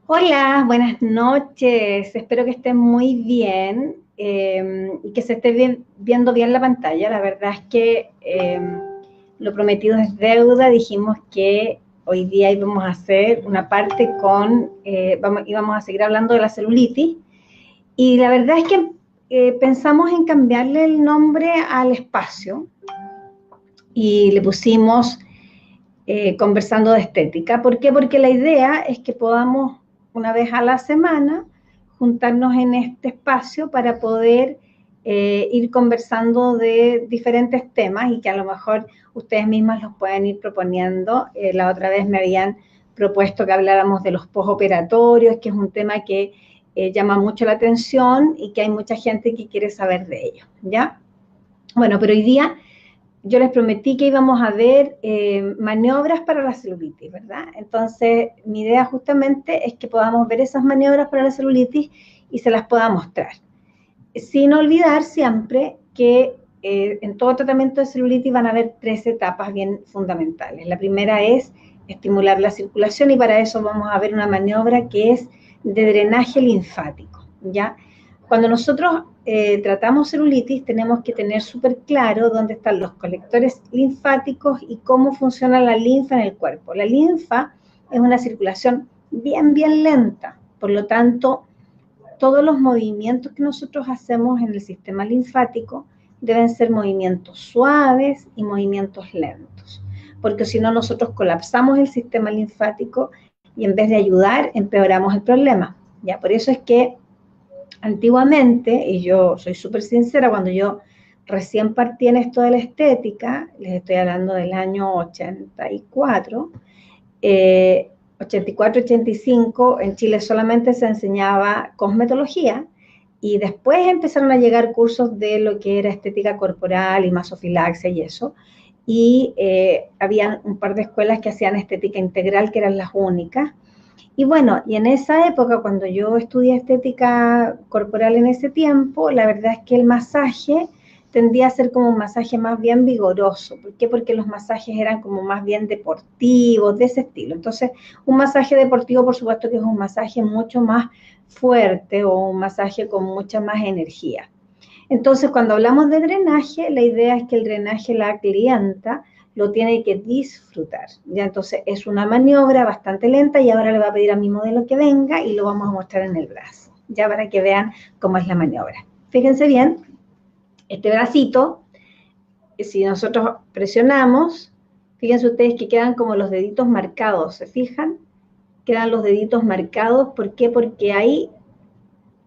Hola, buenas noches. Espero que estén muy bien y que se esté viendo bien la pantalla. La verdad es que lo prometido es deuda. Dijimos que hoy día íbamos a hacer una parte íbamos a seguir hablando de la celulitis. Y la verdad es que pensamos en cambiarle el nombre al espacio y le pusimos conversando de estética. ¿Por qué? Porque la idea es que podamos una vez a la semana juntarnos en este espacio para poder ir conversando de diferentes temas y que a lo mejor ustedes mismas los pueden ir proponiendo. La otra vez me habían propuesto que habláramos de los postoperatorios, que es un tema que llama mucho la atención y que hay mucha gente que quiere saber de ello, ¿ya? Bueno, pero hoy día yo les prometí que íbamos a ver maniobras para la celulitis, ¿verdad? Entonces, mi idea justamente es que podamos ver esas maniobras para la celulitis y se las pueda mostrar. Sin olvidar siempre que en todo tratamiento de celulitis van a haber tres etapas bien fundamentales. La primera es estimular la circulación y para eso vamos a ver una maniobra que es de drenaje linfático, ¿ya? Cuando nosotros tratamos celulitis tenemos que tener súper claro dónde están los colectores linfáticos y cómo funciona la linfa en el cuerpo. La linfa es una circulación bien lenta, por lo tanto, todos los movimientos que nosotros hacemos en el sistema linfático deben ser movimientos suaves y movimientos lentos, porque si no nosotros colapsamos el sistema linfático y en vez de ayudar empeoramos el problema. Ya, por eso es que antiguamente, y yo soy súper sincera, cuando yo recién partí en esto de la estética, les estoy hablando del año 84, 84, 85, en Chile solamente se enseñaba cosmetología y después empezaron a llegar cursos de lo que era estética corporal y masofilaxia y eso. Y había un par de escuelas que hacían estética integral, que eran las únicas. Y bueno, y en esa época, cuando yo estudié estética corporal en ese tiempo, la verdad es que el masaje tendía a ser como un masaje más bien vigoroso. ¿Por qué? Porque los masajes eran como más bien deportivos, de ese estilo. Entonces, un masaje deportivo, por supuesto que es un masaje mucho más fuerte o un masaje con mucha más energía. Entonces, cuando hablamos de drenaje, la idea es que el drenaje la clienta lo tiene que disfrutar. Ya entonces es una maniobra bastante lenta y ahora le voy a pedir a mi modelo que venga y lo vamos a mostrar en el brazo, ya para que vean cómo es la maniobra. Fíjense bien, este bracito, si nosotros presionamos, fíjense ustedes que quedan como los deditos marcados, ¿se fijan? Quedan los deditos marcados, ¿por qué? Porque ahí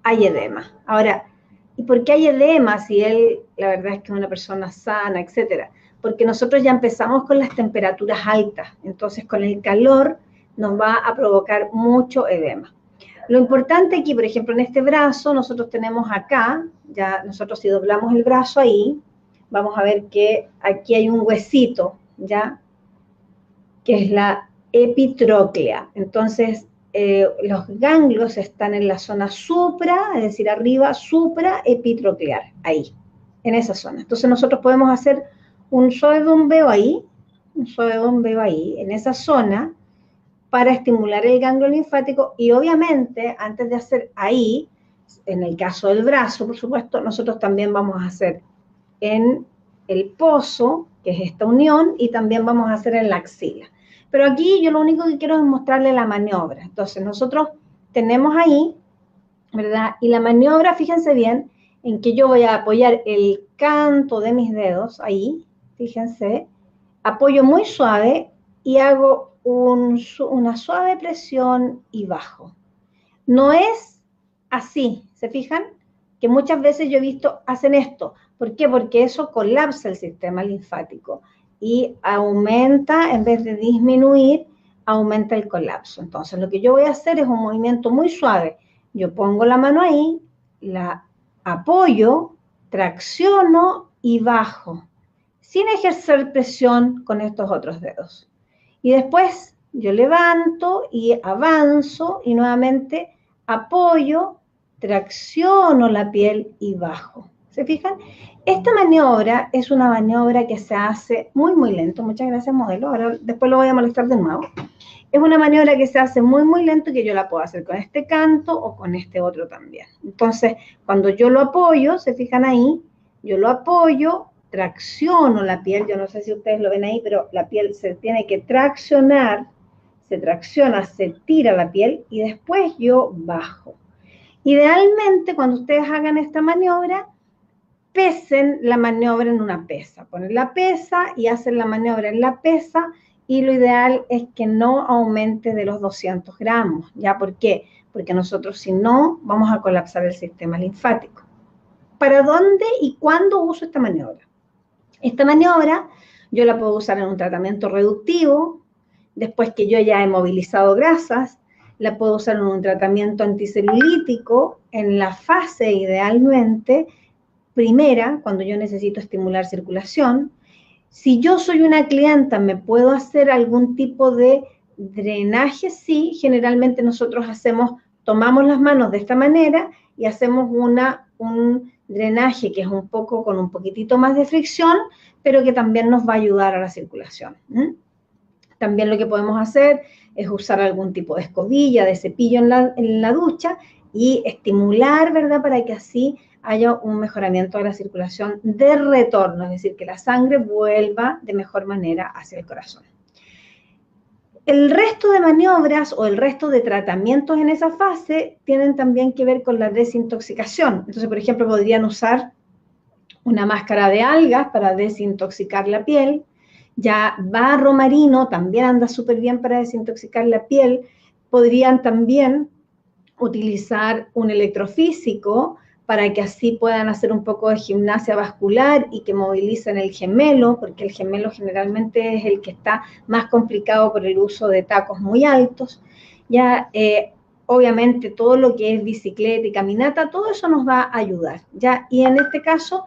hay edema. Ahora, ¿y por qué hay edema si él, la verdad es que es una persona sana, etcétera? Porque nosotros ya empezamos con las temperaturas altas, entonces con el calor nos va a provocar mucho edema. Lo importante aquí, por ejemplo, en este brazo, nosotros tenemos acá, ya nosotros si doblamos el brazo ahí, vamos a ver que aquí hay un huesito, ¿ya? Que es la epitróclea. Entonces, los ganglios están en la zona supra, es decir, arriba, supraepitroclear, ahí, en esa zona. Entonces nosotros podemos hacer un suave bombeo ahí, en esa zona, para estimular el ganglio linfático y obviamente, antes de hacer ahí, en el caso del brazo, por supuesto, nosotros también vamos a hacer en el pozo, que es esta unión, y también vamos a hacer en la axila. Pero aquí yo lo único que quiero es mostrarle la maniobra. Entonces nosotros tenemos ahí, ¿verdad? Y la maniobra, fíjense bien, en que yo voy a apoyar el canto de mis dedos ahí, fíjense, apoyo muy suave y hago una suave presión y bajo. No es así, ¿se fijan? Que muchas veces yo he visto hacen esto. ¿Por qué? Porque eso colapsa el sistema linfático y aumenta, en vez de disminuir, aumenta el colapso. Entonces, lo que yo voy a hacer es un movimiento muy suave. Yo pongo la mano ahí, la apoyo, tracciono y bajo, sin ejercer presión con estos otros dedos. Y después yo levanto y avanzo y nuevamente apoyo, tracciono la piel y bajo. ¿Se fijan? Esta maniobra es una maniobra que se hace muy, muy lento. Muchas gracias, modelo. Ahora, después lo voy a molestar de nuevo. Es una maniobra que se hace muy, muy lento y que yo la puedo hacer con este canto o con este otro también. Entonces, cuando yo lo apoyo, se fijan ahí, yo lo apoyo, tracciono la piel, yo no sé si ustedes lo ven ahí, pero la piel se tiene que traccionar, se tracciona, se tira la piel y después yo bajo. Idealmente, cuando ustedes hagan esta maniobra, pesen la maniobra en una pesa. Ponen la pesa y hacen la maniobra en la pesa y lo ideal es que no aumente de los 200 gramos. ¿Ya? ¿Por qué? Porque nosotros si no vamos a colapsar el sistema linfático. ¿Para dónde y cuándo uso esta maniobra? Esta maniobra yo la puedo usar en un tratamiento reductivo, después que yo ya he movilizado grasas, la puedo usar en un tratamiento anticelulítico, en la fase idealmente primera, cuando yo necesito estimular circulación. Si yo soy una clienta, ¿me puedo hacer algún tipo de drenaje? Sí, generalmente nosotros tomamos las manos de esta manera y hacemos un drenaje que es un poco con un poquitito más de fricción, pero que también nos va a ayudar a la circulación. También lo que podemos hacer es usar algún tipo de escobilla, de cepillo en la ducha y estimular, ¿verdad? Para que así haya un mejoramiento de la circulación de retorno, es decir, que la sangre vuelva de mejor manera hacia el corazón. El resto de maniobras o el resto de tratamientos en esa fase tienen también que ver con la desintoxicación. Entonces, por ejemplo, podrían usar una máscara de algas para desintoxicar la piel. Ya barro marino también anda súper bien para desintoxicar la piel. Podrían también utilizar un electrofísico para que así puedan hacer un poco de gimnasia vascular y que movilicen el gemelo, porque el gemelo generalmente es el que está más complicado por el uso de tacos muy altos. Ya, obviamente, todo lo que es bicicleta y caminata, todo eso nos va a ayudar. Ya, y en este caso,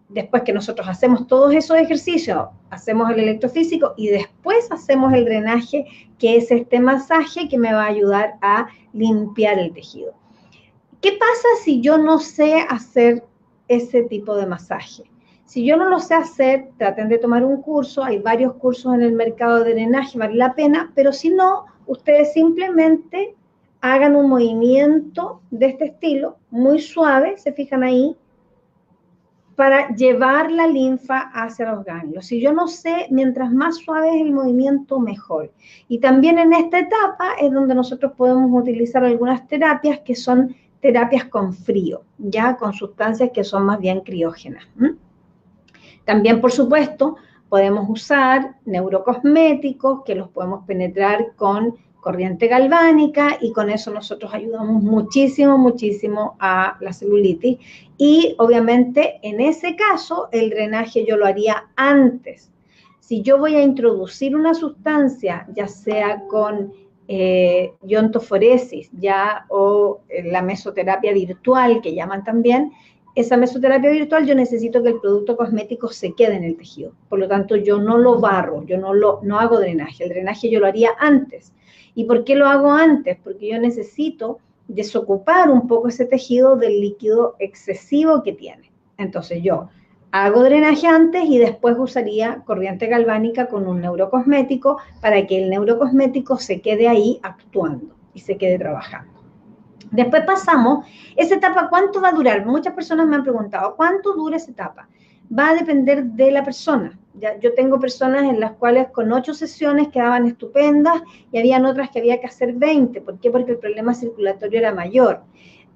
después que nosotros hacemos todos esos ejercicios, hacemos el electrofísico y después hacemos el drenaje, que es este masaje que me va a ayudar a limpiar el tejido. ¿Qué pasa si yo no sé hacer ese tipo de masaje? Si yo no lo sé hacer, traten de tomar un curso, hay varios cursos en el mercado de drenaje, vale la pena, pero si no, ustedes simplemente hagan un movimiento de este estilo, muy suave, se fijan ahí, para llevar la linfa hacia los ganglios. Si yo no sé, mientras más suave es el movimiento, mejor. Y también en esta etapa es donde nosotros podemos utilizar algunas terapias que son terapias con frío, ya con sustancias que son más bien criógenas. También, por supuesto, podemos usar neurocosméticos que los podemos penetrar con corriente galvánica y con eso nosotros ayudamos muchísimo, muchísimo a la celulitis. Y obviamente en ese caso el drenaje yo lo haría antes. Si yo voy a introducir una sustancia, ya sea con iontoforesis ya o la mesoterapia virtual que llaman también, esa mesoterapia virtual yo necesito que el producto cosmético se quede en el tejido. Por lo tanto, yo no lo barro, yo no hago drenaje. El drenaje yo lo haría antes. ¿Y por qué lo hago antes? Porque yo necesito desocupar un poco ese tejido del líquido excesivo que tiene. Entonces yo hago drenaje antes y después usaría corriente galvánica con un neurocosmético para que el neurocosmético se quede ahí actuando y se quede trabajando. Después pasamos, esa etapa, ¿cuánto va a durar? Muchas personas me han preguntado, ¿cuánto dura esa etapa? Va a depender de la persona. Ya, yo tengo personas en las cuales con 8 sesiones quedaban estupendas y habían otras que había que hacer 20. ¿Por qué? Porque el problema circulatorio era mayor.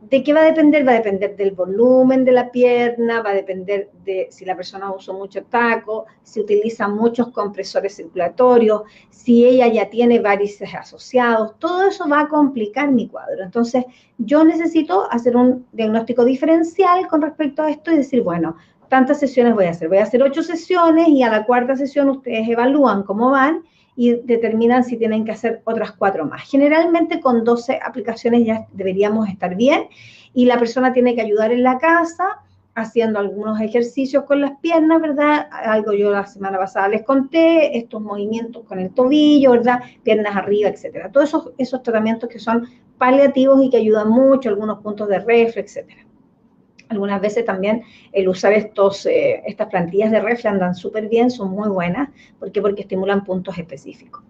¿De qué va a depender? Va a depender del volumen de la pierna, va a depender de si la persona usó mucho taco, si utiliza muchos compresores circulatorios, si ella ya tiene varices asociados, todo eso va a complicar mi cuadro. Entonces, yo necesito hacer un diagnóstico diferencial con respecto a esto y decir, bueno, tantas sesiones voy a hacer. Voy a hacer 8 sesiones y a la cuarta sesión ustedes evalúan cómo van y determinan si tienen que hacer otras 4 más. Generalmente con 12 aplicaciones ya deberíamos estar bien y la persona tiene que ayudar en la casa haciendo algunos ejercicios con las piernas, ¿verdad? Algo yo la semana pasada les conté, estos movimientos con el tobillo, ¿verdad? Piernas arriba, etcétera. Todos esos tratamientos que son paliativos y que ayudan mucho, algunos puntos de reflex, etcétera. Algunas veces también el usar estas plantillas de Reflexology andan súper bien, son muy buenas. ¿Por qué? Porque estimulan puntos específicos.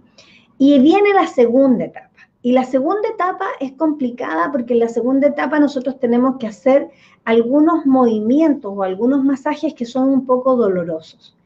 Y viene la segunda etapa. Y la segunda etapa es complicada porque en la segunda etapa nosotros tenemos que hacer algunos movimientos o algunos masajes que son un poco dolorosos.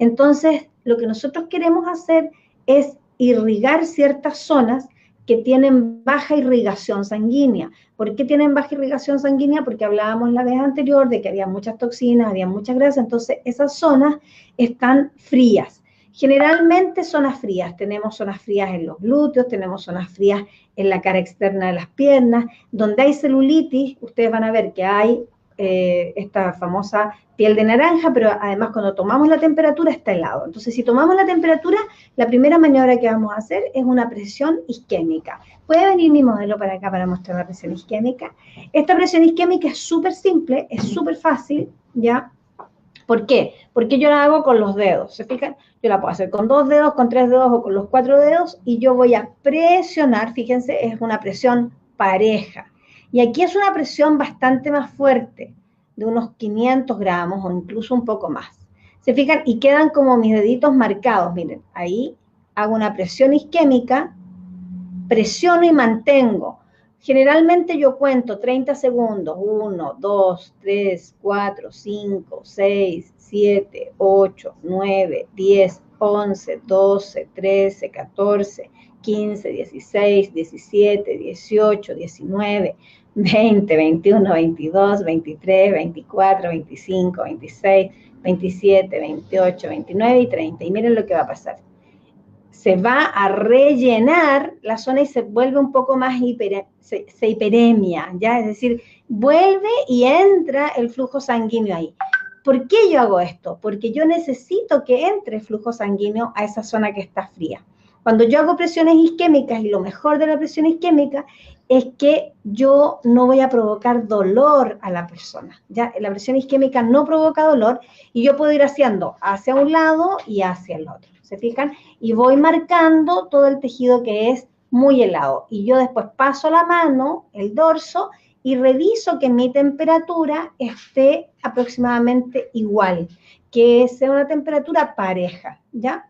Entonces, lo que nosotros queremos hacer es irrigar ciertas zonas que tienen baja irrigación sanguínea. ¿Por qué tienen baja irrigación sanguínea? Porque hablábamos la vez anterior de que había muchas toxinas, había mucha grasa, entonces esas zonas están frías. Generalmente zonas frías, tenemos zonas frías en los glúteos, tenemos zonas frías en la cara externa de las piernas, donde hay celulitis, ustedes van a ver que hay esta famosa piel de naranja, pero además cuando tomamos la temperatura está helado. Entonces, si tomamos la temperatura, la primera maniobra que vamos a hacer es una presión isquémica. ¿Puede venir mi modelo para acá para mostrar la presión isquémica? Esta presión isquémica es súper simple, es súper fácil, ¿ya? ¿Por qué? Porque yo la hago con los dedos, ¿se fijan? Yo la puedo hacer con 2 dedos, con 3 dedos o con los 4 dedos y yo voy a presionar, fíjense, es una presión pareja. Y aquí es una presión bastante más fuerte, de unos 500 gramos o incluso un poco más. ¿Se fijan? Y quedan como mis deditos marcados, miren, ahí hago una presión isquémica, presiono y mantengo. Generalmente yo cuento 30 segundos, 1, 2, 3, 4, 5, 6, 7, 8, 9, 10, 11, 12, 13, 14, 15, 16, 17, 18, 19, 20, 21, 22, 23, 24, 25, 26, 27, 28, 29 y 30. Y miren lo que va a pasar. Se va a rellenar la zona y se vuelve un poco más se hiperemia, ¿ya? Es decir, vuelve y entra el flujo sanguíneo ahí. ¿Por qué yo hago esto? Porque yo necesito que entre flujo sanguíneo a esa zona que está fría. Cuando yo hago presiones isquémicas, y lo mejor de la presión isquémica es que yo no voy a provocar dolor a la persona, ¿ya? La presión isquémica no provoca dolor y yo puedo ir haciendo hacia un lado y hacia el otro. ¿Se fijan? Y voy marcando todo el tejido que es muy helado. Y yo después paso la mano, el dorso, y reviso que mi temperatura esté aproximadamente igual, que sea una temperatura pareja, ¿ya?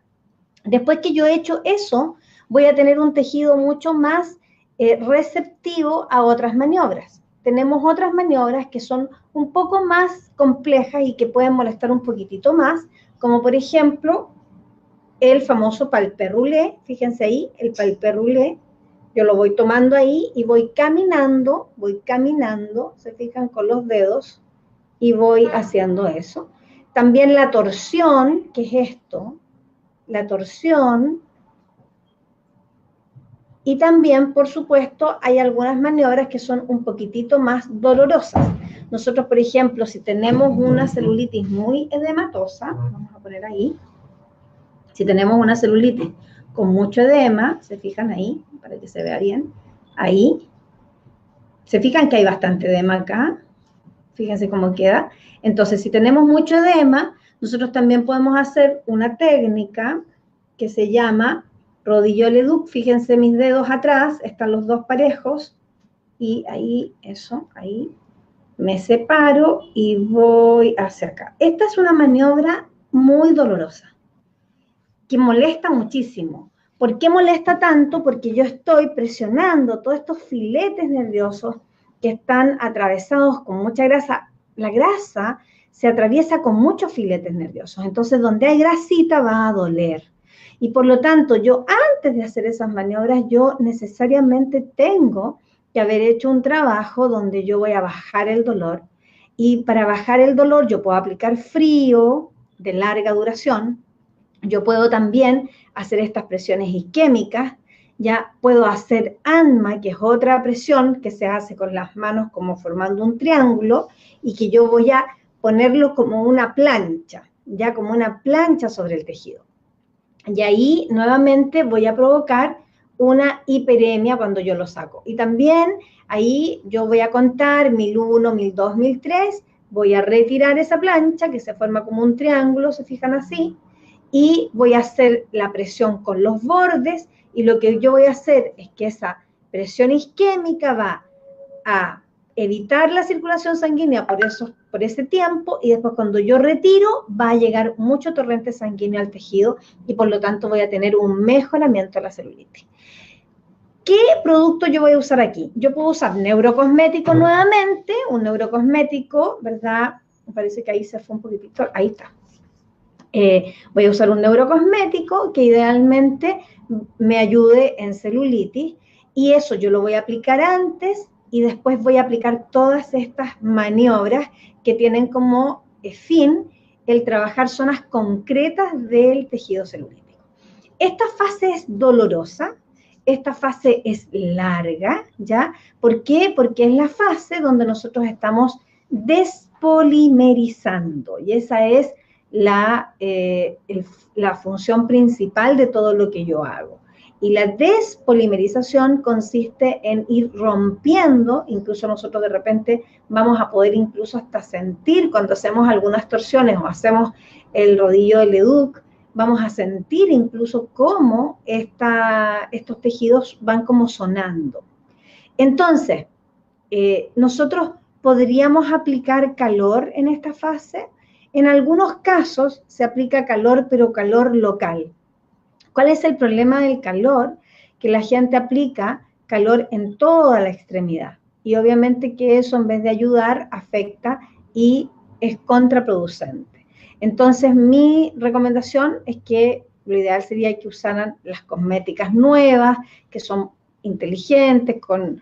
Después que yo he hecho eso, voy a tener un tejido mucho más receptivo a otras maniobras. Tenemos otras maniobras que son un poco más complejas y que pueden molestar un poquitito más, como por ejemplo el famoso palpé roulé, fíjense ahí, el palpé roulé, yo lo voy tomando ahí y voy caminando, se fijan con los dedos, y voy haciendo eso. También la torsión, que es esto, la torsión, y también, por supuesto, hay algunas maniobras que son un poquitito más dolorosas. Nosotros, por ejemplo, si tenemos una celulitis muy edematosa, vamos a poner ahí, si tenemos una celulitis con mucho edema, se fijan ahí, para que se vea bien, ahí, se fijan que hay bastante edema acá, fíjense cómo queda. Entonces, si tenemos mucho edema, nosotros también podemos hacer una técnica que se llama rodillo leduc. Fíjense mis dedos atrás, están los dos parejos, y ahí, eso, ahí, me separo y voy hacia acá. Esta es una maniobra muy dolorosa, que molesta muchísimo. ¿Por qué molesta tanto? Porque yo estoy presionando todos estos filetes nerviosos que están atravesados con mucha grasa. La grasa se atraviesa con muchos filetes nerviosos, entonces donde hay grasita va a doler. Y por lo tanto, yo antes de hacer esas maniobras, yo necesariamente tengo que haber hecho un trabajo donde yo voy a bajar el dolor. Y para bajar el dolor yo puedo aplicar frío de larga duración. Yo puedo también hacer estas presiones isquémicas, ya puedo hacer ANMA, que es otra presión que se hace con las manos como formando un triángulo y que yo voy a ponerlo como una plancha, ya como una plancha sobre el tejido. Y ahí nuevamente voy a provocar una hiperemia cuando yo lo saco. Y también ahí yo voy a contar 1001, 1002, 1003, voy a retirar esa plancha que se forma como un triángulo, se fijan así, y voy a hacer la presión con los bordes, y lo que yo voy a hacer es que esa presión isquémica va a evitar la circulación sanguínea por ese tiempo, y después cuando yo retiro va a llegar mucho torrente sanguíneo al tejido y por lo tanto voy a tener un mejoramiento de la celulitis. ¿Qué producto yo voy a usar aquí? Yo puedo usar neurocosmético nuevamente, un neurocosmético, ¿verdad? Me parece que ahí se fue un poquitito, ahí está. Voy a usar un neurocosmético que idealmente me ayude en celulitis, y eso yo lo voy a aplicar antes y después voy a aplicar todas estas maniobras que tienen como fin el trabajar zonas concretas del tejido celulítico. Esta fase es dolorosa, esta fase es larga, ¿ya? ¿Por qué? Porque es la fase donde nosotros estamos despolimerizando, y esa es la función principal de todo lo que yo hago. Y la despolimerización consiste en ir rompiendo, incluso nosotros de repente vamos a poder incluso hasta sentir cuando hacemos algunas torsiones o hacemos el rodillo de Leduc, vamos a sentir incluso cómo estos tejidos van como sonando. Entonces, nosotros podríamos aplicar calor en esta fase. En algunos casos se aplica calor, pero calor local. ¿Cuál es el problema del calor? Que la gente aplica calor en toda la extremidad. Y obviamente que eso, en vez de ayudar, afecta y es contraproducente. Entonces, mi recomendación es que lo ideal sería que usaran las cosméticas nuevas, que son inteligentes, con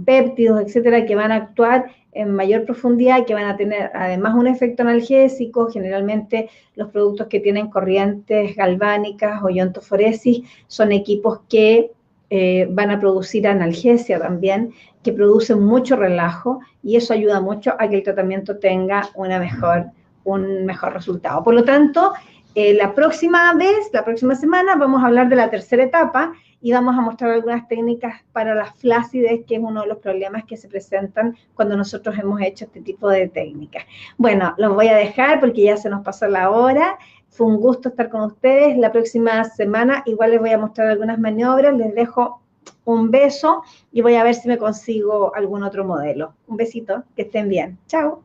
péptidos, etcétera, que van a actuar en mayor profundidad y que van a tener además un efecto analgésico. Generalmente los productos que tienen corrientes galvánicas o iontoforesis son equipos que van a producir analgesia también, que producen mucho relajo, y eso ayuda mucho a que el tratamiento tenga un mejor resultado. Por lo tanto, la próxima semana vamos a hablar de la tercera etapa y vamos a mostrar algunas técnicas para la flacidez, que es uno de los problemas que se presentan cuando nosotros hemos hecho este tipo de técnicas. Bueno, los voy a dejar porque ya se nos pasó la hora. Fue un gusto estar con ustedes. La próxima semana igual les voy a mostrar algunas maniobras. Les dejo un beso y voy a ver si me consigo algún otro modelo. Un besito, que estén bien. Chao.